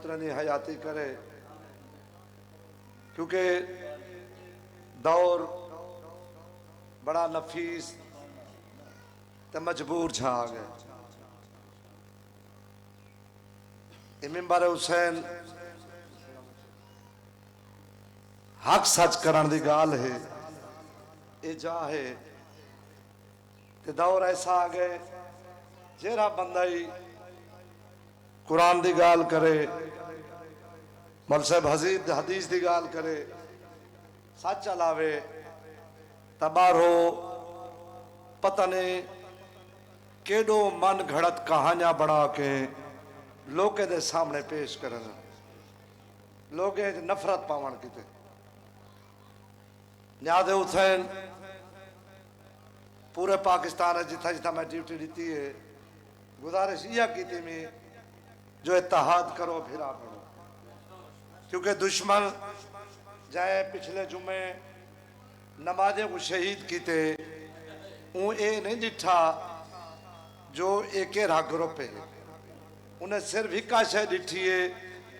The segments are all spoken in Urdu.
پترانی حیاتی کرے، کیونکہ دور بڑا نفیس تے مجبور جھا گئے۔ منبر حسین حق سچ کرن دی گال ہے، اے جا ہے تے دور ایسا آ گئے جیرا بندہ ہی قرآن دی گال کرے، مول صاحب حدیث دی گال کرے، سچ علاوے تبارو پتہ نہیں کیڑو من گھڑت کہانیاں بڑھا کے لوگے دے سامنے پیش کرنا، لوگے نفرت پاون کیتے۔ نیاد حسین پورے پاکستان ہے جتھا جتھا میں ڈیوٹی دیتی ہے، گزارش یہ کیتی میں جو اتحاد کرو پھرا پڑو، کیونکہ دشمن جائے پچھلے جمعے نمازیں کو شہید کیتے اون اے نہیں ڈٹھا جو ایک راہ گروپ ہے، انہیں صرف ہی کا شہ ڈٹھی ہے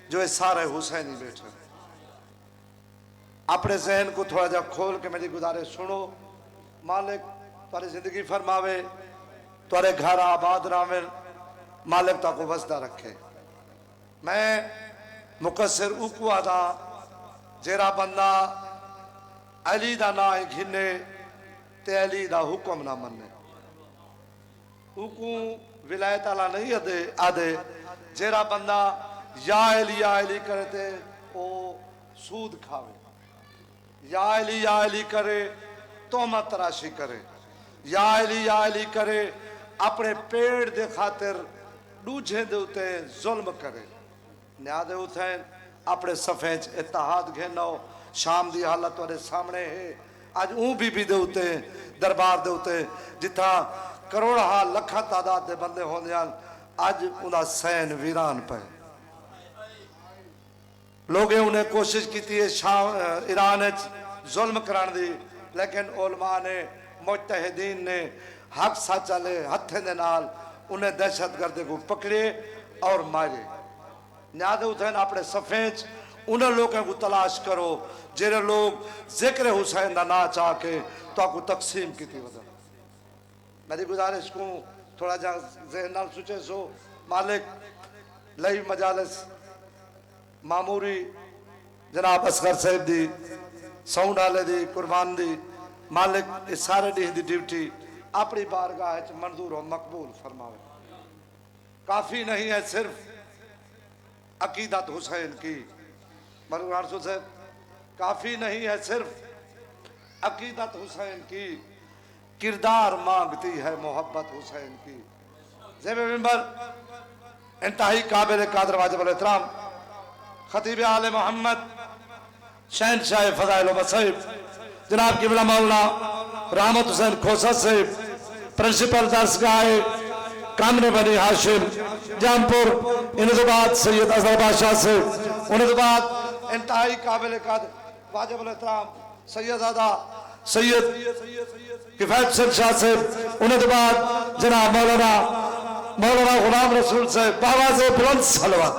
جو اے سارے حسینی بیٹھے۔ اپنے ذہن کو تھوڑا جا کھول کے میری گزارش سنو، مالک تمہاری زندگی فرماوے، تمہارے گھر آباد رامن، مالک تا کو وزدہ رکھے۔ میں مقصر اوکو آدھا جیرا بندہ علی دا نا گھنے تے علی دا حکم نہ مننے، اوکو ولایت اللہ نہیں آدھے جیرا بندہ یا علی کرتے او سود کھاوے، یا علی کرے تومت تراشی کرے، یا علی کرے اپنے پیڑ دے خاطر دوجھے دے ہوتے ظلم کرے۔ نیاد حسین اپنے صفحے اتحاد گھنو، شام دی حالت والے سامنے ہے، آج اون بھی دے ہوتے دربار دے ہوتے جتھا کروڑا لکھا تعداد دے بندے ہونے آج انہا سین ویران پہ لوگے انہیں کوشش کی تھی ایران ظلم کران دی، لیکن علماء نے مجتہدین نے حق سچ لے ہتھے دے نال انہیں دہشت گردے کو پکڑے اور مارے۔ نیاد حسین اپنے صفحیچ انہیں لوگوں کو تلاش کرو جیرے لوگ ذکر حسین دا نا چاہ کے تو آپ کو تقسیم کی تھی وزن۔ میری گزارش کو تھوڑا جا ذہن نال سوچے سو، مالک لئی مجالس معموری جناب اصغر صاحب دی ساؤنڈ آلے دی قربان دی، مالک اس سارے دی ڈیوٹی اپنی بارگاہ منظور و مقبول فرماوے۔ کافی نہیں ہے صرف عقیدت حسین کی، مرحوم عرصو صاحب کافی نہیں ہے صرف عقیدت حسین کی، کردار مانگتی ہے محبت حسین کی۔ زیب منبر انتہائی قابل قادر واجب الاحترام خطیب آل محمد شہنشاہ فضائل و مصائب جناب قبلہ مولانا رحمت حسین کھوسا سے پرنسپل درسگاہ کامن بنی ہاشم جامپور، انہوں نے بعد سید اظہر بادشاہ سے، انہوں نے بعد انتہائی قابل قادر واجب الاحترام سیدزادہ سید کفایت حسین شاہ سے، انہوں نے بعد جناب مولانا غلام رسول سے باواز بلند صلوات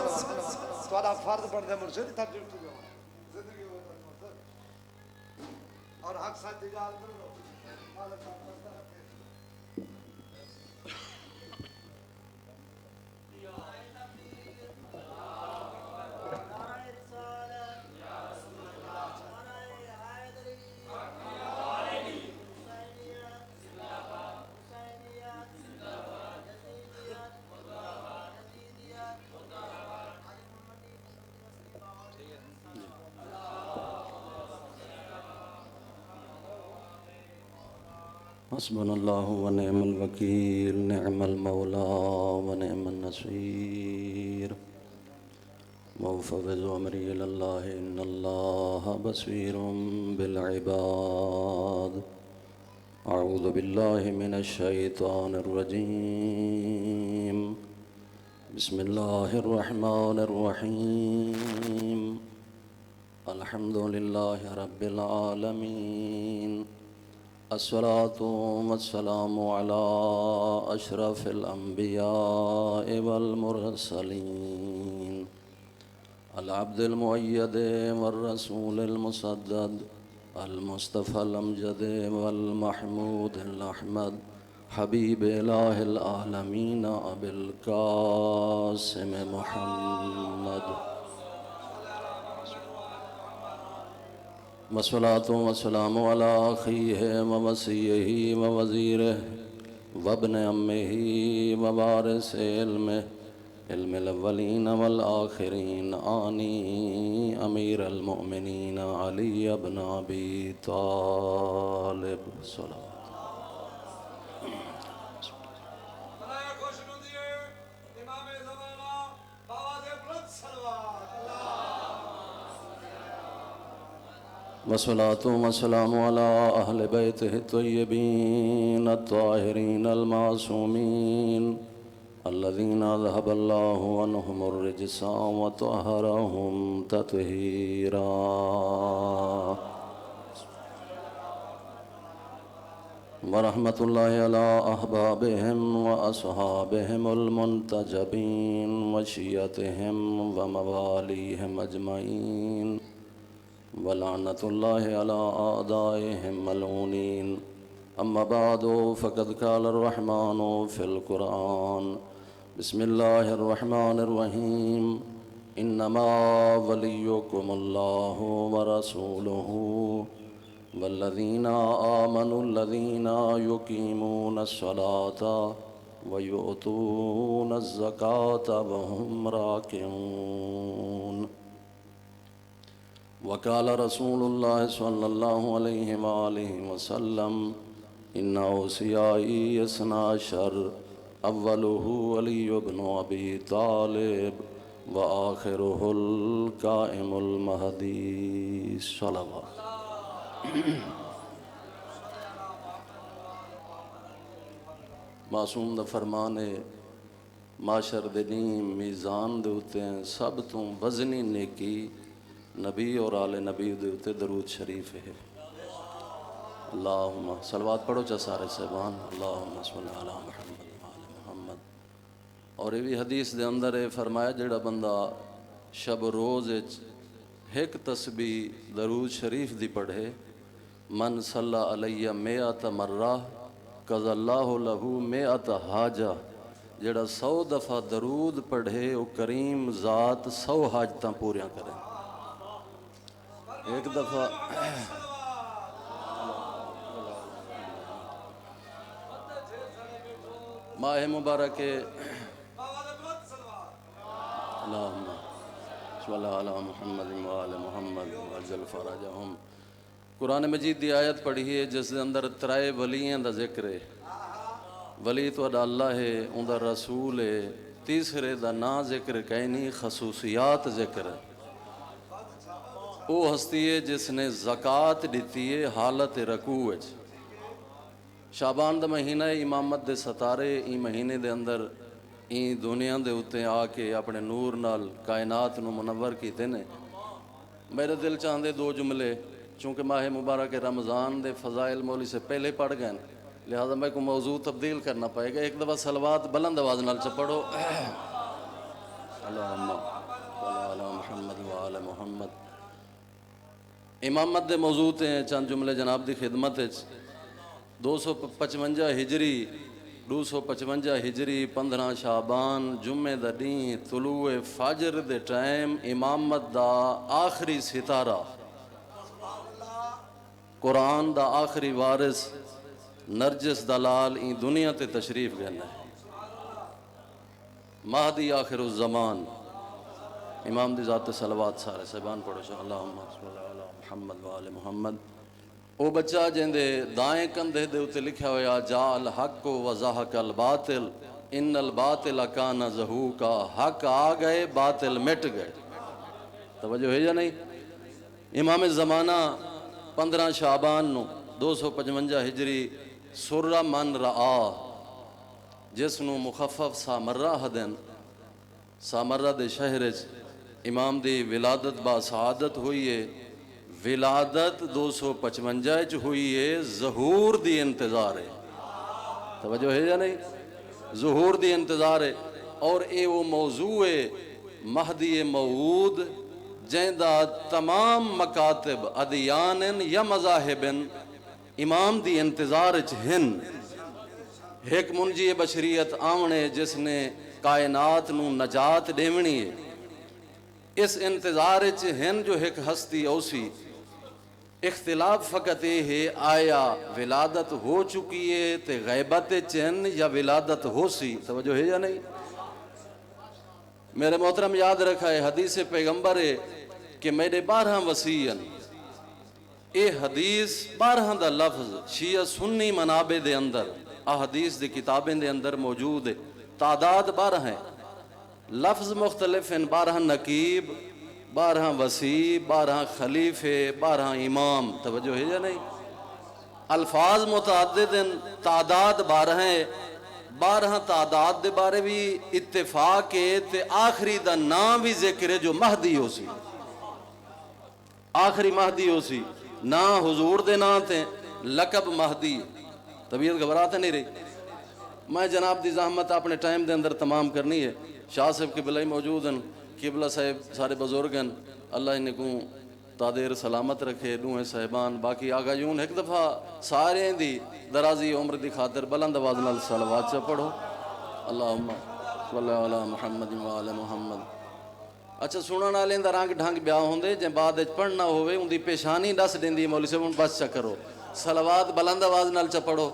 تھوڑا فرد بڑھنے مرشد تھا ڈیوٹی میں اور حق ساتھ دیگال کرو مالک حسبنا اللہ ونعم الوکیل، نعم المولا ونعم النصیر، موفوض امری الاللہ ان اللہ بصیر بالعباد۔ اعوذ باللہ من الشیطان الرجیم، بسم اللہ الرحمن الرحیم، الحمد للہ رب العالمین، الصلاة والسلام على أشرف الأنبياء والمرسلين العبد المؤيد والرسول المسدد المصطفى الأمجد والمحمود الأحمد حبيب إله العالمين أبي القاسم محمد والصلاة والسلام على أخيه ووصيه ووزيره وابن عمه ووارث علمه علم الأولين والآخرين آني أمير المؤمنين علي بن أبي طالب صلوات والصلاة والسلام على أهل بيته الطيبين الطاهرين المعصومين الذين أذهب الله عنهم الرجس وطهرهم تطهيرا ورحمة الله على أحبابهم وأصحابهم المنتجبين وشيعتهم ومواليهم أجمعين ولعنة الله على أعدائهم ملعونين أما بعد فقد قال الرحمن في القرآن بسم الله الرحمن الرحيم إنما وليكم الله ورسوله والذين آمنوا الذين يقيمون الصلاة ويؤتون الزكاة وهم راكعون وقال رسول الله صلى الله عليه وآله وسلم إن أوصيائي اثنا عشر أوله علي بن أبي طالب وآخره القائم المهدي صلوات معصوم دا فرمان ہے معاشر دے دین میزان دے ہوتے ہیں سب تو وزنی نیکی نبی اور آل نبی دے ہوتے درود شریف ہے اللہم صلوات پڑھو چا سارے سبحان اللہم صلی علی محمد وآل محمد. اور یہ بھی حدیث دے اندر ہے فرمایا جڑا بندہ شب روز ایک تسبیح درود شریف دی پڑھے من صلی علیہ مئات مرہ قضى اللہ لہو مئات حاجہ جڑا 100 دفعہ درود پڑھے وہ کریم ذات 100 حاجتاں پوریاں کرے. ایک دفعہ ماہ مبارک اللہم صلی علی محمد وآل محمد وعجل فرجہم. قرآن مجید دی آیت پڑھی ہے جس دے اندر ترائے ولیاں دا ذکر ہے. ولی تو اللہ ہے ان دا رسول ہے تیسرے دا نا ذکر کہیں نہیں خصوصیات ذکر ہے. وہ ہستی ہے جس نے زکاة دیتی ہے حالت رکوع ہے. شعبان دا مہینہ امامت دے ستارے این مہینے دے اندر این دنیا دے ہوتے آ کے اپنے نور نال کائنات نو منور کیتے نے. میرے دل چاہندے دو جملے چونکہ ماہ مبارک رمضان دے فضائل مولی سے پہلے پڑھ گئے لہذا میں کو موضوع تبدیل کرنا پائے گا. ایک دفعہ صلوات بلند آواز نال سے پڑھو اللہم صلی علی محمد وآل محمد. امامت دے موضوع ہیں چند جملے جناب دی خدمت 255 ہجری 255 ہجری 15 شعبان جمعہ دا دین طلوع فجر دے ٹائم امامت دا آخری ستارہ قرآن دا آخری وارث نرجس دلال این دنیا تے تشریف گئنا ہے. مہدی آخر الزمان امام دی ذات صلوات سارے سبحان پڑھو شاہ اللہم صلی علی محمد وآل محمد. او بچہ جندے دائیں کندھے دے اتے لکھا ہویا جا الحق و زہق الباطل ان الباطل کان زہوکا. حق آ گئے باطل مٹ گئے. توجہ ہے یا نہیں؟ امام زمانہ 15 شعبان نو 255 ہجری سرہ من رعا جس نو مخفف سامرہ ہدن سامرہ دے شہرج امام دی ولادت با سعادت ہوئی ہے. ولادت 255 ہوئی ہے ظہور دی انتظار ہے. توجہ ہے یا نہیں؟ ظہور دی انتظار ہے. اور اے وہ موضوع ہے مہدی موعود جہندا تمام مکاتب ادیان یا مذاہب امام دی انتظار ہن. ایک منجی بشریت آونے جس نے کائنات نو نجات دیونی ہے. اس انتظار ہن جو ایک ہستی اوسی. اختلاف فقط یہ ہے آیا ولادت ہو چکی ہے تے غیبت چن یا ولادت ہو سی. توجہ ہے یا نہیں؟ میرے محترم یاد رکھا ہے حدیث پیغمبر ہے کہ میرے 12 وسیعن. اے حدیث 12 دا لفظ شیعہ سنی منابع دے اندر احادیث دی کتابیں دے اندر موجود ہے. تعداد 12 ہیں، لفظ مختلف ہیں. 12 نقیب، 12 وسیع، 12 خلیفے، 12 امام. توجہ ہے یا نہیں؟ الفاظ متعدد ہیں، تعداد 12 ہیں. 12 تعداد دے بارے بھی اتفاق ہے تے آخری دا نام بھی ذکر ہے جو مہدی ہو سی. آخری مہدی ہو سی. نا حضور دے نا تے لقب مہدی. طبیعت گھبراتا نہیں رہی. میں جناب دی زحمت اپنے ٹائم دے اندر تمام کرنی ہے. شاہ صاحب قبلہ موجود ہیں، قبلہ صاحب سارے بزرگ ہیں، اللہ انہیں کو تادیر سلامت رکھے. دوہیں صاحبان باقی آگا یون ایک دفعہ سارے دی درازی عمر دی خاطر بلند آواز نال صلوات سے پڑھو. اللہم صلی علی محمد و آل محمد. اچھا سننا نالیں دا رنگ ڈھنگ بیاہ ہوندے جن بعد پڑھنا ہوئے ان دی پیشانی دس دین دی مولی صاحب ان بس چا کرو. صلوات بلند آواز نال چا پڑھو.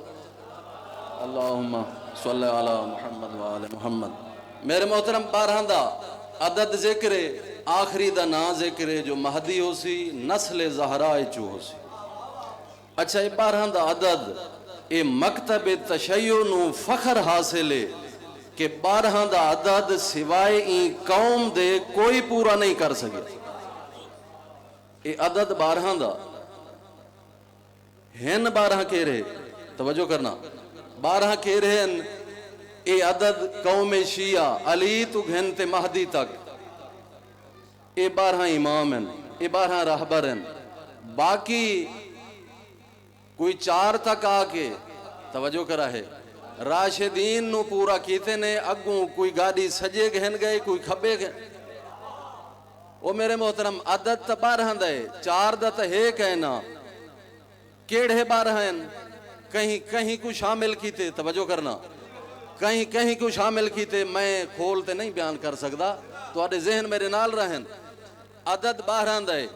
اللہم صلی علی محمد و آل محمد. میرے محترم 12 دا عدد ذکر آخری دا نا ذکر جو مہدی ہو سی، نسل زہراء چو ہو سی. اچھا یہ 12 دا عدد اے مکتب تشیع نو فخر حاصل ہے کہ 12 دا عدد سوائے این قوم دے کوئی پورا نہیں کر سکے. اے عدد 12 دا ہن 12 کہہ رہے. توجہ کرنا 12 کہہ رہے ہیں. اے عدد قوم شیعہ علی تو گھن تے مہدی تک. اے 12 امام ہیں، اے 12 رہبر ہیں. باقی کوئی 4 تک آکے توجہ کرا ہے راشدین نو پورا کیتے نے. اگوں کوئی گاڑی سجے گھن گئے کوئی کھبے گھن. وہ میرے محترم عدد تا 12 دے 4 دا تا ہے کہنا کیڑے 12 ہیں. کہیں کو شامل کیتے. توجہ کرنا کہیں کو شامل کیتے میں کھولتے نہیں بیان کر سکتا. تو آدھے ذہن میرے نال رہن. عدد 12 دے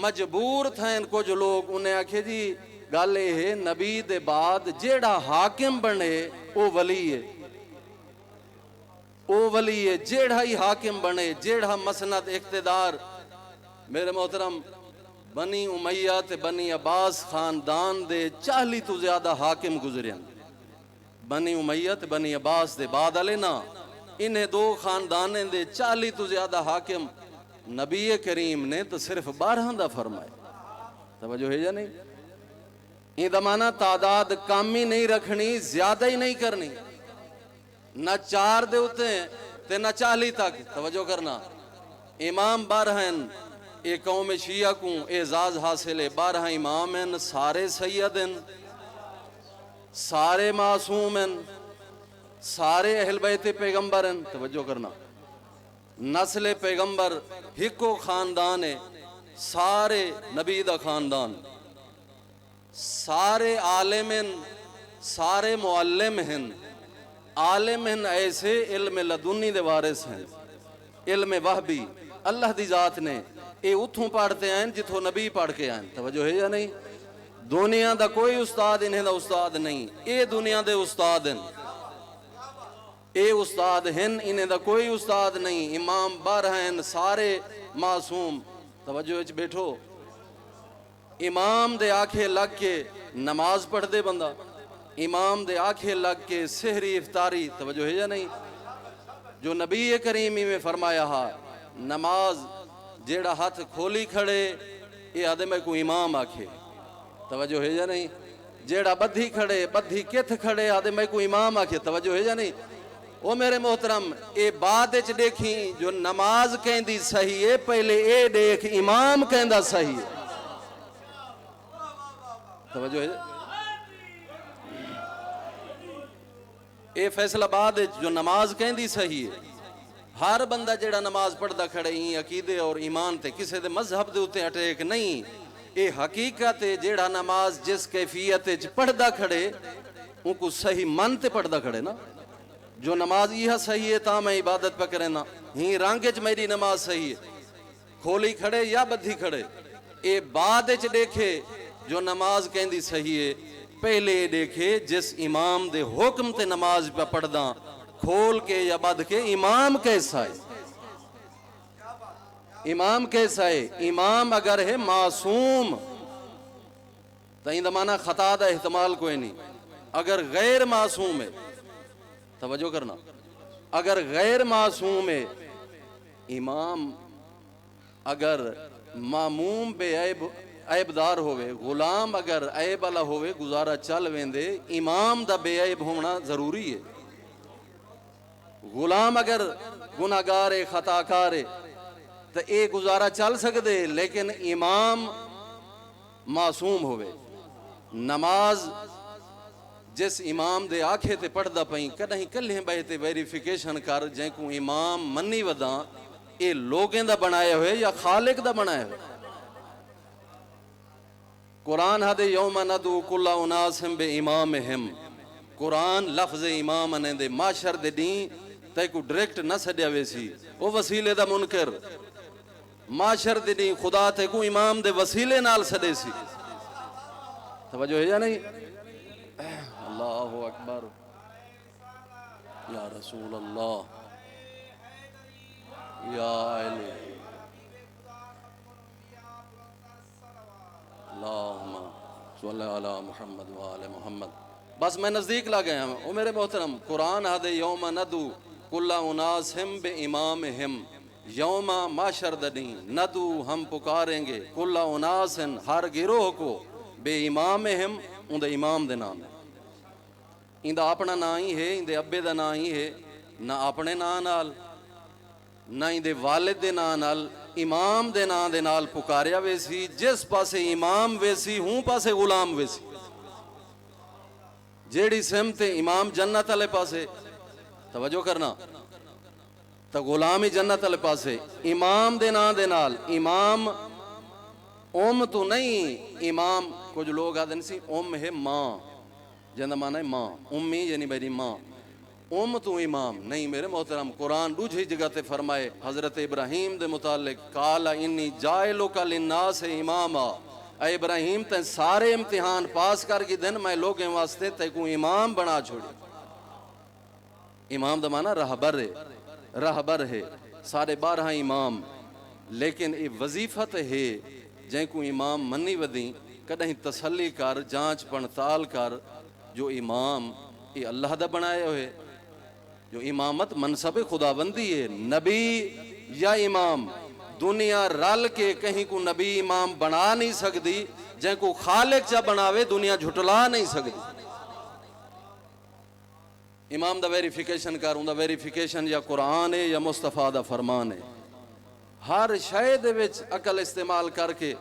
مجبور تھیں کچھ لوگ انہیں آکھے جی گالے ہے نبی دے بعد جیڑا حاکم بنے او ولی ہے. او ولی ہے جیڑا ہی حاکم بنے جیڑا مسند اقتدار. میرے محترم بنی امیہ تے بنی عباس خاندان دے 40 تو زیادہ حاکم گزرین. بنی امیہ تے بنی عباس دے بعد علینا انہیں 2 خاندانیں دے 40 تو زیادہ حاکم. نبی کریم نے تو صرف 12 دا فرمائے. توجہ ہے یا نہیں؟ یہ دمانہ تعداد کم ہی نہیں رکھنی زیادہ ہی نہیں کرنی. نہ 4 دے ہوتے ہیں تے نہ 40 تک. توجہ کرنا امام 12 ہیں. اے قوم شیعہ کو اعزاز حاصل ہے. 12 امام ہیں، سارے سید ہیں، سارے معصوم ہیں، سارے اہل بیت پیغمبر ہیں. توجہ کرنا نسل پیغمبر ہکو خاندان ہے. سارے نبی دا خاندان. سارے عالم ہیں، سارے معلم ہیں. عالم ہیں ایسے علم لدنی دے وارث ہیں. علم وحبی اللہ دی ذات نے اے اتھوں پڑھتے ہیں جتھوں نبی پڑھ کے آئیں. توجہ ہے یا نہیں؟ دنیا دا کوئی استاد انہیں دا استاد نہیں. اے دنیا دے استاد ہیں. اے استاد ہیں انہیں دا کوئی استاد نہیں. امام 12 ہیں سارے معصوم. توجہ اچھ بیٹھو. امام دے آنکھیں لگ کے نماز پڑھ دے بندہ. امام دے آنکھیں لگ کے سحری افطاری. توجہ ہے یا نہیں؟ جو نبی کریمی میں فرمایا ہے نماز جیڑا ہاتھ کھولی کھڑے یہ آدھے میں کوئی امام آکھے. توجہ ہے یا نہیں؟ جیڑا بدھی کھڑے بدھی کتھ کھڑے آدھے میں کوئی امام آکھے. توجہ ہے یا نہیں؟ وہ میرے محترم اے بعد اچ دیکھیں جو نماز کہندی صحیح ہے پہلے اے دیکھ امام کہندہ صحیح ہے. توجہ ہے؟ اے فیصلہ بعد جو نماز کہندی صحیح ہے ہر بندہ جڑا نماز پڑھدا کھڑے ہی عقیدے اور ایمان تے کسے دے مذہب دے اتے اٹیک نہیں، اے حقیقت ہے جیڑا نماز جس کیفیت پڑھدا کھڑے ان کو صحیح من تے پڑھدا کھڑے نا. جو نماز یہ صحیح ہے تا میں عبادت پہ کرے نا، ہی رنگ میری نماز صحیح ہے، کھولی کھڑے یا بدھی کھڑے، اے بعد وچ دیکھے جو نماز کہندی صحیح ہے، پہلے دیکھے جس امام دے حکم تے نماز پہ پڑھدا کھول کے یا بدھ کے امام کیسا ہے. امام کیسا ہے؟ امام اگر ہے معصوم تو این معنی خطا دا احتمال کوئی نہیں. اگر غیر معصوم ہے، توجہ کرنا، اگر غیر معصوم ہے امام، اگر معموم بے عیب دار ہوئے، غلام اگر عیب والا ہوئے گزارا چل ویندے، امام دا بے عیب ہونا ضروری ہے. غلام اگر گناہگار ہے خطا کار ہے تو اے گزارا چل سکدے، لیکن امام معصوم ہوئے. نماز جس امام دے آنکھے تے پڑھدا پئیں کدہیں کلہیں بہتے ویریفیکیشن کر جن کو امام منی وداں اے لوگیں دا بنائے ہوئے یا خالق دا بنائے ہوئے. قرآن حد یوم ندعو کل اناس بے امامہم، قرآن لفظ امام انے دے معاشر دے دین تے کو ڈائریکٹ نہ سڈیا ویسی، وہ وسیلے دا منکر معاشر دے دین خدا تے کو امام دے وسیلے نال سڈے سی. توجہ ہے یا نہیں؟ اللہ اکبر یا رسول اللہ یا علی اللہم صلی علی محمد وآل محمد. بس میں نزدیک لا گیا ہوں. او میرے محترم، قرآن حد یوم ندو کل اناسہم بے امامہم، یوم معاشر دنی ندو ہم پکاریں گے کل اناسن ہر گروہ کو بے امامہم ان دے امام دے نام ہے. ان دا اپنا نا ہی ہے، ان دے ابے دا نا ہی ہے، نہ اپنے نا نال نہ ان دے والد دے نا نال، امام دے نا دے نال پکاریا ویسی. جس پاسے امام ویسی ہوں پاسے غلام ویسی. جیڑی سمت امام جنت والے پاسے، توجہ کرنا، تو غلام ہی جنت والے پاسے. امام دے نا دے نال، امام تو نہیں، امام کچھ لوگ آدھے سی ہے ماں، جندہ معنی ہے ماں، امی یعنی میری ماں. تو امام نہیں میرے محترم. قرآن دوسری جگہ تے فرمائے حضرت ابراہیم دے متعلق قال انی جائلک للناس اماما، اے ابراہیم تے سارے امتحان پاس کر کے دن میں لوگیں واسطے تے کو امام بنا چھوڑی. امام دا معنی رہبر ہے، رہبر ہے، سارے 12 امام، لیکن یہ وظیفت ہے جن کو امام منی ودیں کدہیں تسلی کر جانچ پڑتال کر جو امام یہ اللہ دا بنائے ہوئے. جو امامت منصب خداوندی ہے، نبی یا امام دنیا رل کے کہیں کو نبی امام بنا نہیں سکتی، جن کو خالق چا بناوے دنیا جھٹلا نہیں سکتی. امام دا ویریفیکیشن کر، ان دا ویریفیکیشن یا قرآن ہے یا مصطفیٰ دا فرمان ہے. ہر شے دے وچ عقل استعمال کر کے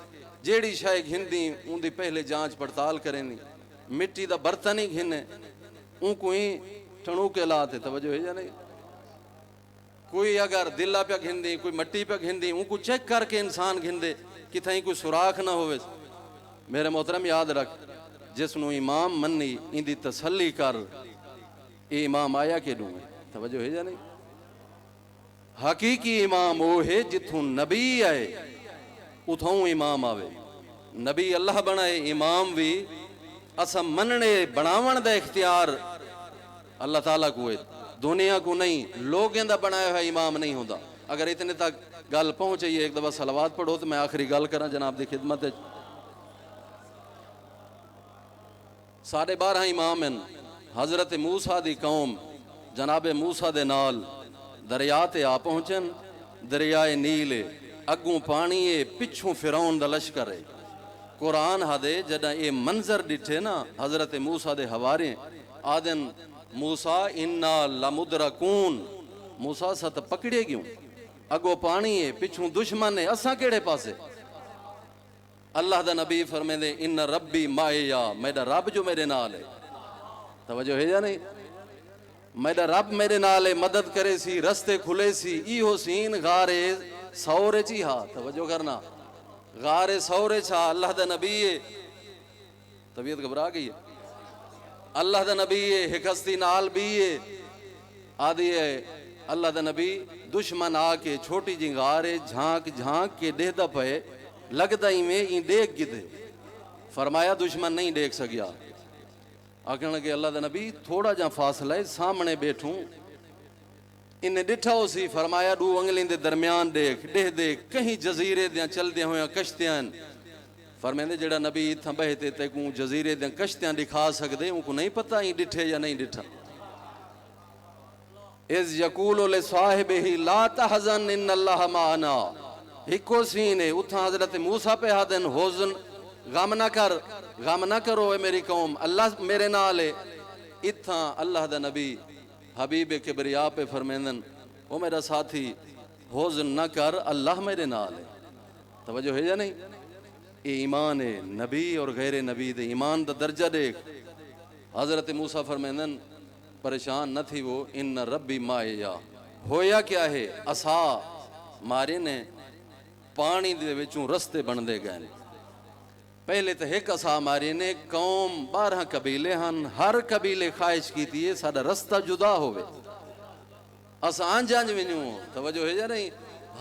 جیڑی شے گھندی ان دی پہلے جانچ پڑتال کریں. مٹی دا برتن ہی گھنے ان کو ہی ٹھنو کے لاتے. توجہ ہے یا نہیں؟ کوئی اگر دلہ پہ گھندی، کوئی مٹی پہ گھندی، ان کو چیک کر کے انسان گھندے کہ تھیں کوئی سوراخ نہ ہوئے. میرے محترم یاد رکھ، جس نو امام منی ان دی تسلی کر، اے امام آیا کے دوں. توجہ ہے یا نہیں؟ حقیقی امام وہ ہے جتھوں نبی آئے اتھوں امام آوے. نبی اللہ بنائے، امام بھی اسا مننے بناون دا اختیار اللہ تعالیٰ کو ہے، دنیا کو نہیں. لوگیں دا بنایا ہوا امام نہیں ہوتا. اگر اتنے تک گل پہنچائیے ایک دفعہ صلوات پڑھو تو میں آخری گل کرا جناب دی خدمت ہے. 12.5 امام ہیں. حضرت موسیٰ دی قوم جناب موسیٰ دے نال دریا تے آ پہنچن. دریائے نیل اگوں پانی ہے، پچھوں فرعون دا لشکر ہے. قرآن ہدے جدہ یہ منظر ڈٹھے نا حضرت موسیٰ دے حوارے آدن موسیٰ انا لمدرکون، موسیٰ ست پکڑے گیوں، اگو پانی ہے پچھوں دشمن ہے، اساں کیڑے پاسے؟ اللہ دا نبی فرمے دے ان ربی مائیا، میرا رب جو میرے نال ہے. توجہ ہے یا نہیں؟ میرا رب میرے نالے مدد کرے سی رستے کھلے سی ایہو سین غارے سورے چی ہا توجہ کرنا غارے سورے چھا اللہ دا نبی ہے طبیعت گھبرا گئی ہے اللہ دا نبی ہے ایک ہستی نال بھی ہے آدھی ہے اللہ دا نبی دشمن آ کے چھوٹی جی غارے جھانک جھانک کے دے دا پے لگتا ہی میں این دیکھ گئے فرمایا دشمن نہیں دیکھ سکیا آکھنے لگے اللہ دا نبی تھوڑا جا فاصلہ ہے سامنے بیٹھوں انہیں ڈٹھا ہو سی فرمایا دو انگلین دے درمیان دیکھ کہیں جزیرے دیاں چل دیا ہویا کشتیاں فرمائے جڑا نبی اتھا بہتے تے کوں جزیرے دیاں کشتیاں دکھا سکدے ان کو نہیں پتا ہی ڈٹھے یا نہیں ڈٹھا اِذْ یقول لِصَاحِبِهِ لَا تَحْزَنْ إِنَّ اللَّهَ مَعَنَا ہکو سینے اتھا حضرت موسیٰ پہ حدن حوزن غم نہ کرو اے میری قوم اللہ میرے نالے اتھا اللہ دا نبی حبیب کبریا پہ فرمیندن وہ میرا ساتھی حوزن نہ کر اللہ میرے نالے توجہ ہے یا نہیں اے ایمان ہے نبی اور غیر نبی دے ایمان دا درجہ دیکھ حضرت موسیٰ فرمیندن پریشان نہ تھی وہ ان ربی مایا ہویا کیا ہے عصا مارے نے پانی دے وچوں رستے بن دے گئے پہلے تو ایک عصا مارے نے قوم 12 قبیلے ہن ہر قبیلے خواہش کی تھی ساڑا رستہ جدا ہوئے آسان جانج ونیوں توجہ ہے یا نہیں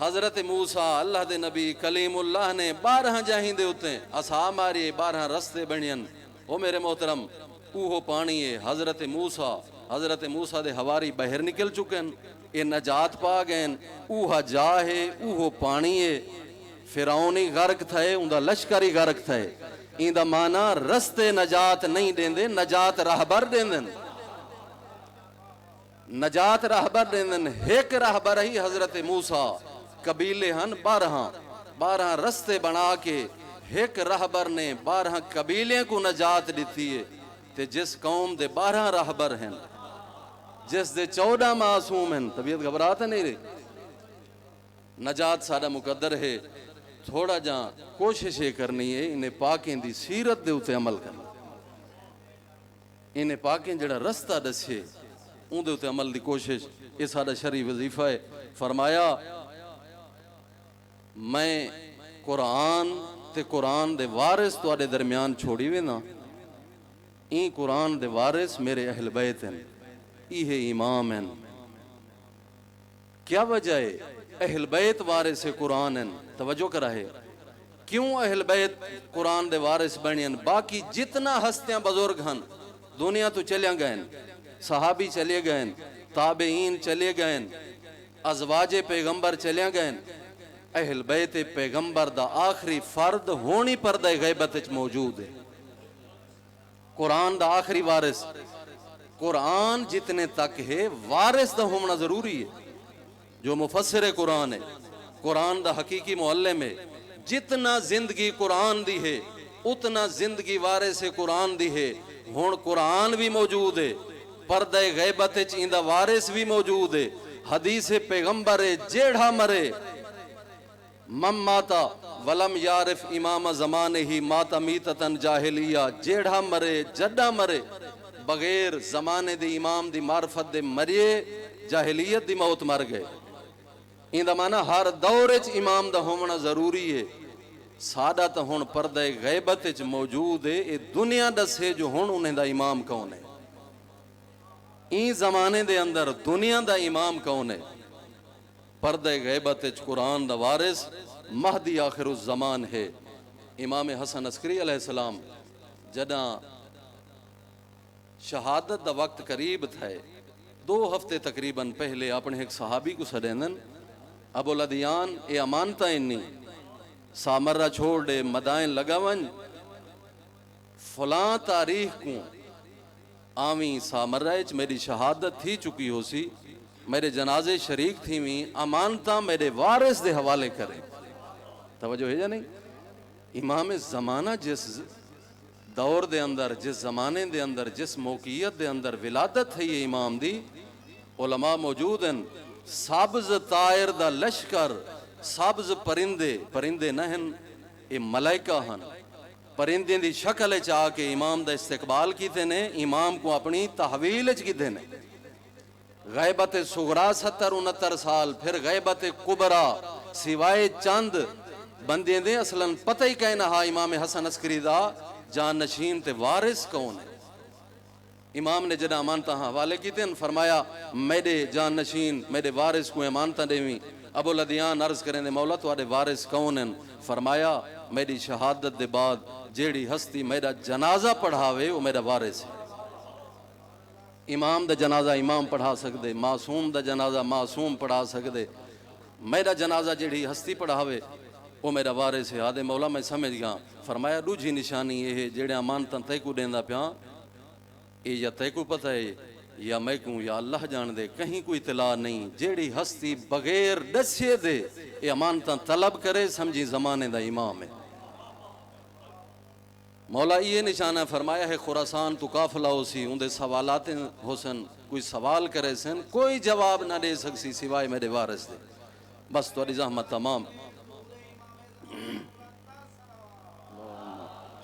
حضرت موسیٰ اللہ دے نبی کلیم اللہ نے 12 جاہیں دے ہوتے عصا ماری 12 رستے بنین وہ میرے محترم اوہو پانی ہے حضرت موسیٰ دے ہواری بہر نکل چکن اے نجات پا گئن اوہا جا ہے اوہو پانی ہے فرعونی غرق تھے اندہ لشکری غرق تھے اندہ مانا رستے نجات نہیں دیندے نجات رہبر دیندن نجات رہبر دیندن ایک رہبر ہی حضرت موسیٰ قبیلے ہن 12 رستے بنا کے ایک رہبر نے 12 قبیلے کو نجات دیتی ہے تے جس قوم دے 12 رہبر ہیں جس دے 14 معصوم ہیں طبیعت گھبراتا نہیں رہی نجات سارا مقدر ہے تھوڑا جہاں کوششیں کرنی ہے انہیں پاکیں دی سیرت دے اتے عمل کرنا انہیں پاکیں جڑا رستہ دسے ان دے اتے عمل دی کوشش یہ سارا شرعی وظیفہ ہے فرمایا میں قرآن تے قرآن دے وارث تو آدھے درمیان چھوڑی ہوئے نا این قرآن دے وارث میرے اہل بیت ہیں یہ امام ہیں کیا وجہ ہے اہل بیت وارث قرآن ہیں توجہ کرا ہے کیوں اہل بیت قرآن دے وارث بنین باقی جتنا ہستیاں بزرگ ہن دنیا تو چلے گئے صحابی چلے گئے تابعین چلے گئے ازواج پیغمبر چلے گئے اہل بیت پیغمبر دا آخری فرد ہونی پردہ غیبت موجود ہے قرآن دا آخری وارث قرآن جتنے تک ہے وارث دا ہونا ضروری ہے جو مفسر قرآن ہے قرآن دا حقیقی معلم ہے جتنا زندگی قرآن دی ہے اتنا زندگی وارث قرآن دی ہے ہون قرآن بھی موجود ہے پردہ غیبت چیندہ وارث بھی موجود ہے حدیث پیغمبر ہے جیڑھا مرے مم ماتا ولم یارف امام زمانے ہی ماتا میتتن جاہلیہ جیڑھا مرے جڈا مرے بغیر زمانے دی امام دی معرفت دے مریے جاہلیت دی موت مر گئے این دا مانا ہر دورچ امام دا ہونا ضروری ہے سادہ تا ہون پردہ غیبت موجود ہے یہ دنیا دس ہے جو ہون انہیں دا امام کون ہے این زمانے دے اندر دنیا دا امام کون ہے پردہ غیبت قرآن دا وارث مہدی آخر الزمان ہے امام حسن عسکری علیہ السلام جدہ شہادت دا وقت قریب تھا 2 ہفتے تقریباً پہلے اپنے ایک صحابی کو سڑینن ابو لدیان اے امانتا انہی سامرہ چھوڑ دے مدائن لگاون فلاں تاریخ کو آمین سامرہ میری شہادت تھی چکی ہو سی میرے جنازے شریک تھی میں امانتا میرے وارث دے حوالے کریں توجہ ہے یا نہیں امام زمانہ جس دور دے اندر جس زمانے دے اندر جس موقعیت دے اندر ولادت ہے یہ امام دی علماء موجود ہیں سابز طائر دا لشکر سابز پرندے نہن یہ ملائکہ ہن پرندے دی شکل چاہ کے امام دا استقبال کی تھے نے امام کو اپنی تحویل کی تھے نے غیبت صغرا 70-69 سال، پھر غیبت کبرا سوائے چند بندے دے اصلاً پتہ ہی کہنا ہا امام حسن عسکری دا جان نشین تے وارث کون ہے۔ امام نے جدہ امانتہ حوالے کی تین فرمایا میرے جان نشین میرے وارث کو امانتہ دیویں۔ ابو لدیان عرض کریں دے مولا تو آدھے وارث کون ہیں؟ فرمایا میری شہادت دے بعد جیڑی ہستی میرا جنازہ پڑھاوے وہ میرا وارث ہے۔ امام دا جنازہ امام پڑھا سکدے، معصوم دا جنازہ معصوم پڑھا سکدے، میرا جنازہ جیڑی ہستی پڑھاوے وہ میرا وارث ہے۔ آدھے مولا میں سمجھ گیا۔ فرمایا دوجھی نشانی یہ ہے جیڑے امانتاں تے کو دیندا پیاں اے یا تے کو پتہ ہے یا میں کوں یا اللہ جان دے، کہیں کوئی اطلاع نہیں۔ جیڑی ہستی بغیر دسے دے اے امانتاں طلب کرے سمجھی زمانے دا امام ہے۔ مولا یہ نشانہ فرمایا ہے خراسان تو قافلہ ہو سی اندے سوالات حسن کوئی سوال کرے سن کوئی جواب نہ دے سکسی سوائے میرے وارث دے، بس تو زحمت تمام۔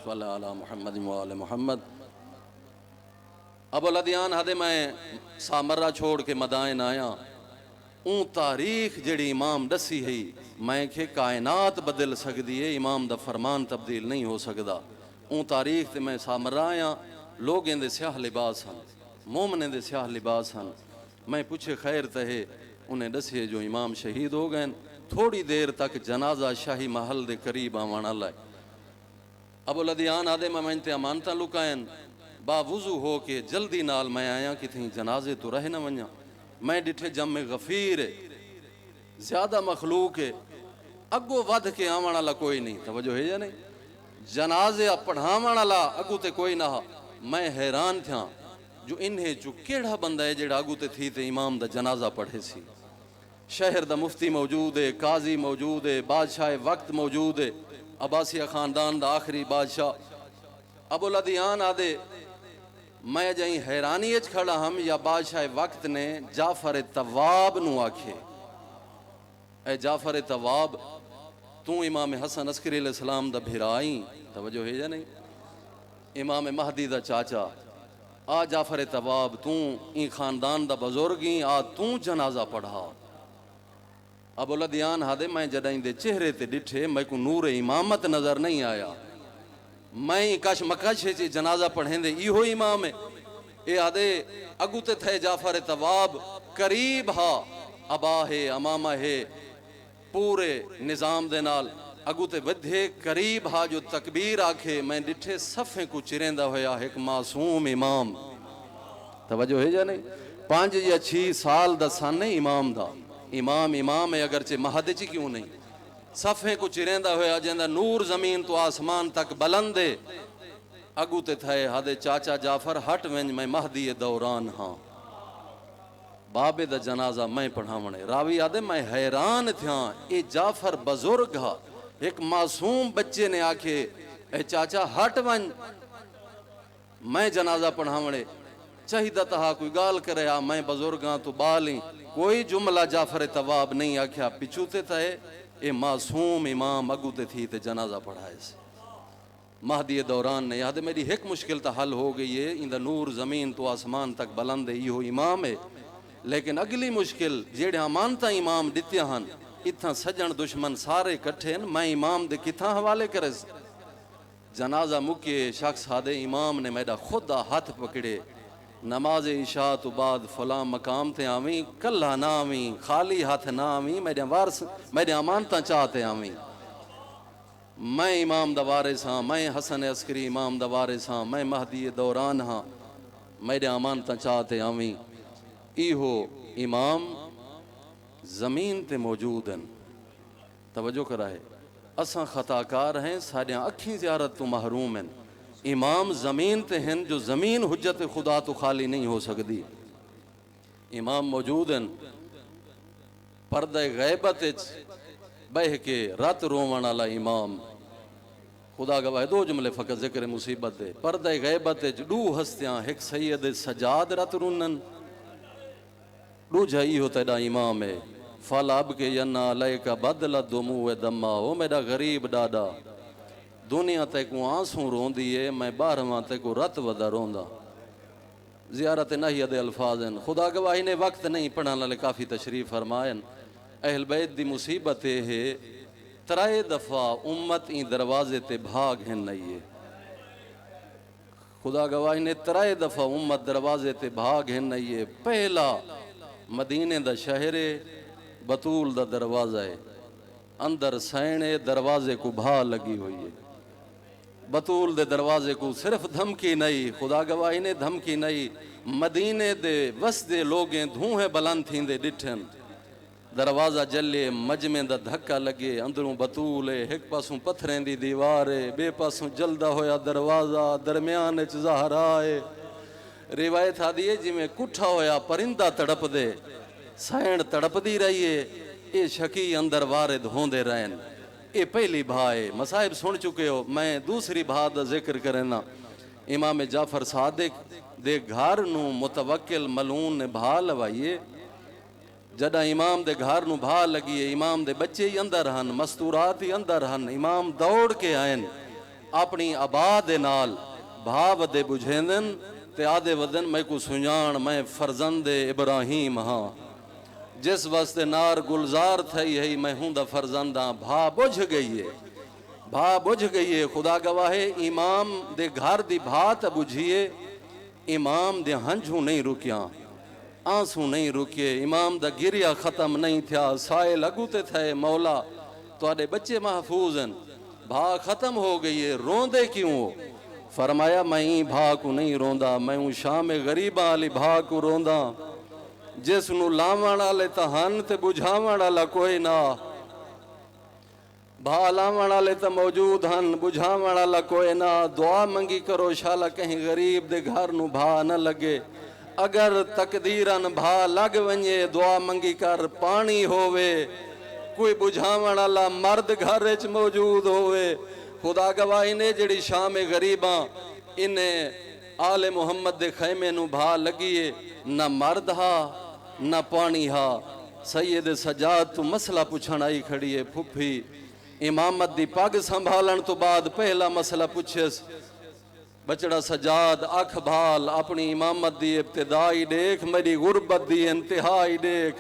صلی اللہ علی محمد و آل محمد۔ ابو لدیان ہدے میں سامرہ چھوڑ کے مدائن آیا، اون تاریخ جڑی امام دسی ہے میں کہ کائنات بدل سکدی ہے، امام دا فرمان تبدیل نہیں ہو سکدا۔ اون تاریخ تے میں سامرہ آیا، لوگ اندے سیاہ لباس ہن، مومن دے سیاہ لباس ہن۔ میں پوچھے خیر تہے انہیں دسے جو امام شہید ہو گئے، تھوڑی دیر تک جنازہ شاہی محل دے قریب آوانا لائے۔ ابو لدیان آدھے میں انتے امانتاں لکائیں، با وضو ہو کے جلدی نال میں آیا کہ تھیں جنازے تو رہ نہ ونیا۔ میں ڈٹھے جمع غفیر ہے، زیادہ مخلوق ہے، اگو ود کے آوانا لا کوئی نہیں، توجہ ہے یا نہیں؟ جنازے پڑھاوانا لا اگو تے کوئی نہ۔ میں حیران تھا جو انہیں جو کیڑا بندہ ہے جیڑا اگو تے تھی تے امام دا جنازہ پڑھے سی۔ شہر دا مفتی موجود ہے، قاضی موجود ہے، بادشاہ وقت موجود ہے، عباسیہ خاندان دا آخری بادشاہ۔ ابو لدیان آدھے میں جائیں حیرانی اچ کھڑا ہم یا بادشاہ وقت نے جعفر تواب نو آکھے اے جعفر تواب تو امام حسن عسکری علیہ السلام دا بھرائیں، توجہ ہے یا نہیں؟ امام مہدی دا چاچا آ جعفر تواب تو این خاندان دا بزرگیں آ تو جنازہ پڑھا۔ ابو لدیان ہادے میں جدائیں دے چہرے تے ڈٹھے میں کو نور امامت نظر نہیں آیا۔ میں کش مکش ہے جنازہ پڑھیں دے ایہو امام ہے۔ اے آدھے اگو تے تھے جعفر تواب قریب ہا ابا ہے امامہ ہے پورے نظام دے نال اگو تے ودھے قریب ہا جو تکبیر آکھے میں ڈٹھے صفیں کو چریندہ ہویا ایک معصوم امام، توجہ ہے جا نہیں؟ 5 یا 6 سال دا سانے امام دا امام ہے اگرچہ مہد چی کیوں نہیں، صفیں کو چریندہ ہویا جندہ نور زمین تو آسمان تک بلندے اگو تے تھے ہدے چاچا جعفر ہٹ ونج میں مہدی دوران ہاں بابے دا جنازہ میں پڑھاونے۔ راوی آدھے میں حیران تھا اے جعفر بزرگ ہا، ایک معصوم بچے نے آکھے اے چاچا ہٹ ونج میں جنازہ پڑھاونے۔ چاہیدہ تہا کوئی گال کرے میں بزرگاں تو بالیں، کوئی جملہ جعفر تواب نہیں آکھیا، پچھوتے تھے اے معصوم امام اگو تے تھی تے جنازہ پڑھائے سے۔ مہدی دوران نے یاد میری ایک مشکل تا حل ہو گئی ہے، اندہ نور زمین تو آسمان تک بلند ہے یہ امام ہے، لیکن اگلی مشکل جیڑے مانتا امام دیتیا ہن اتھا سجن دشمن سارے کٹھے ہیں، میں امام دے کتھا حوالے کرے۔ جنازہ مکے شخص ہادے امام نے میرا خود ہاتھ پکڑے، نماز عشاء تو بعد فلاں مقام تے آویں، کلہ نہ آویں، خالی ہاتھ نہ آویں، میرے امانتاں چاہتے آویں۔ میں امام دا وارث ہاں، میں حسن عسکری امام دا وارث ہاں، میں مہدی دوران ہاں، میرے امانتاں چاہتے آویں۔ ایہو امام زمین تے موجود ہیں، توجہ کرائے اساں خطاکار ہیں، سارے اکھیں زیارت تو محروم ہیں۔ امام زمین تے ہیں جو زمین حجت خدا تو خالی نہیں ہو سکتی۔ امام موجود ہیں، پردہ غیبت بہ کے رات رومن والا امام، خدا گواہ 2 جملے فقط ذکر مصیبت دے۔ پردہ غیبت 2 ہستیاں، ایک سید سجاد رات رونن، دو جائی ہو تیرا امام ہے۔ فالاب کے ینا علیکہ بدل دموع دمہ، او میرا غریب ڈاڈا دنیا تے کو آنسوں رون دیئے، میں 12واں تے کو رت ودا روندا۔ زیارت نہیہ دے الفاظ ہیں. خدا گواہی نے وقت نہیں پڑھن والے کافی تشریف فرمائن. اہل بیت دی مصیبت ہے ترائے دفعہ امت این دروازے تے بھاگ ہیں نہیں ہے. خدا گواہی نے ترائے دفعہ امت دروازے تے بھاگ ہیں نہیں ہے. پہلا مدینے دا شہر بطول دا دروازہ ہے, اندر سینے دروازے کو بھا لگی ہوئی ہے. بطول دے دروازے کو صرف دھمکی نہیں, خدا گواہی نے دھمکی نہیں, مدینے دے وسدے لوگیں دھوئیں بلند تھیں دے ڈٹھن. دروازہ جلے, مجمع دا دھکا لگے, اندروں بطول ہے, ایک پاسوں پتھریں دی دیوار ہے, بے پاسوں جلدہ ہویا دروازہ, درمیان اچ زہرا ہے. روایت آدھی ہے جی میں کٹھا ہویا پرندہ تڑپ دے, سائن تڑپ دی رہی ہے, اے شکی اندر وارد ہوندے رہن. اے پہلی بھائے مصائب سن چکے ہو. میں دوسری بھا دا ذکر کرنا. امام جعفر صادق دے گھر نو متوکل ملون نے بھا لوائیے. جدہ امام دے گھر نو بھا لگیے, امام دے بچے ہی اندر ہن, مستورات ہی اندر ہن. امام دوڑ کے آئین اپنی آباد نال بھا ودے بجھیندن تے آدھے ودن میں کو سنجان میں فرزند ابراہیم ہاں. جس واسطے نار گلزار تھئی ہے میں ہوں دا فرزنداں. بھا بجھ گئی ہے, بھا بجھ گئی ہے. خدا گواہے امام دے گھر دی بھا تا بجھیے, امام دے ہنجھوں نہیں رکیاں, آنسوں نہیں رکیے, امام دا گریا ختم نہیں تھیا. سائے لگوتے تھے مولا تو آدھے بچے محفوظ ہیں, بھا ختم ہو گئی ہے, روندے کیوں ہو؟ فرمایا میں ہی بھا کو نہیں روندا, میں ہوں شام غریبہ علی بھا کو روندا. جس نو لاوانا لے تہن تے بجھاوانا لا کوئی نہ, بھا لاوانا لے تا موجود ہن, بجھاوانا لا کوئی نہ. دعا منگی کرو شالا کہیں غریب دے گھر نو بھا نہ لگے. اگر تقدیرن بھا لگ ونجے دعا منگی کر پانی ہووے, کوئی بجھاوانا لا مرد گھر اچ موجود ہووے. خدا گواہی نے جڑی شام غریباں انہیں آل محمد دے خیمے نو بھا لگیے, نہ مرد ہا نہ پانی ہا. سید سجاد تو مسئلہ پوچھن آئی کھڑی ہے. پھپھی امامت دی پاگ سنبھالن تو بعد پہلا مسئلہ پوچھس, بچڑا سجاد اکھ بھال اپنی امامت دی ابتدائی دیکھ, میری غربت دی انتہائی دیکھ.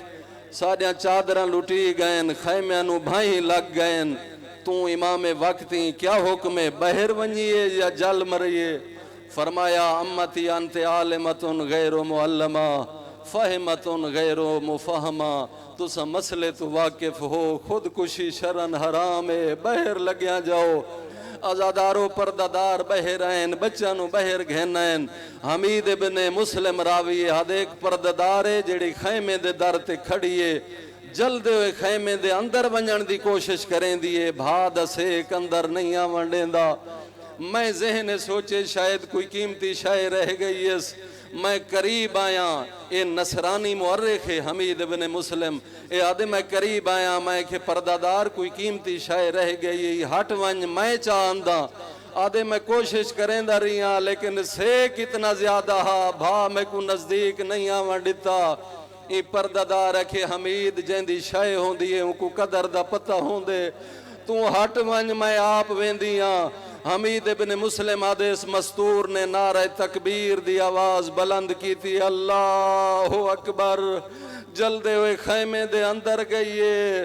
ساڑیاں چادران لٹی گئن, خیمیاں نو بھائیں لگ گئن, تو امام وقتی کیا حکم ہے, بہر ونجیے یا جل مریے؟ فرمایا امتی انت عالمتن غیر معلمہ, فہمتن غیر مفہمہ. تسا مسئلے تو واقف ہو, خودکشی شرن حرام ہے, بہر لگیاں جاؤ. ازادارو پردادار بہر آئین, بچانو بہر گھنائن. حمید ابن مسلم راوی حد ایک پردادارے جڑی خیمے دے در تے کھڑیے, جلدے ہوئے خیمے دے اندر ونجن دی کوشش کریں دیئے. بھا دسیک اندر نہیں آوانڈیں دا. میں ذہن سوچے شاید کوئی قیمتی شے رہ گئی اس, میں قریب آیا. اے نصرانی مورخ ہے حمید ابن مسلم, اے آدھے میں قریب آیا, میں کہ پردادار کوئی قیمتی شے رہ گئی, ہٹ ونج میں چاہندہ. آدھے میں کوشش کریں دا رہی ہاں لیکن سیک اتنا زیادہ ہا, بھا میں کو نزدیک نہیں آوان ڈتا. ای پردادار ہے کہ حمید جیندی شے ہوں دیئے ان کو قدر دا پتہ ہوں دے, تو ہٹ ونج میں آپ ویندیاں. حمید ابن مسلم حدیث مستور نے نعرہ تکبیر دی آواز بلند کی تھی, اللہ اکبر. جلدے ہوئے خیمے دے اندر گئیے,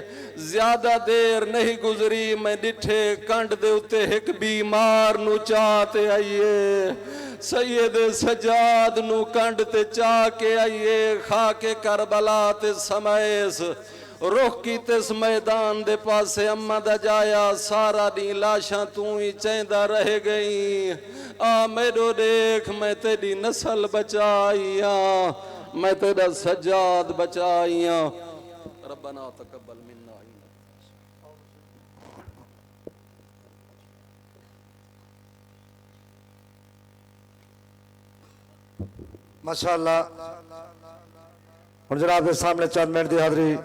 زیادہ دیر نہیں گزری, میں ڈٹھے کنڈ دے اتے ایک بیمار نو چاہتے آئیے. سید سجاد نو کنڈ تے چاہ کے آئیے, خاک کربلا تے سمیس روح کی تس میدان دے پاسے اممہ دا جایا. سارا دی لاشاں تو ہی چیندہ رہ گئی. میرو دیکھ میں تیری نسل بچائیاں, میں تیرا سجاد بچائیاں. ربنا تقبل منا. ماشاءاللہ. اور جناب کے سامنے چند منٹ دی حاضری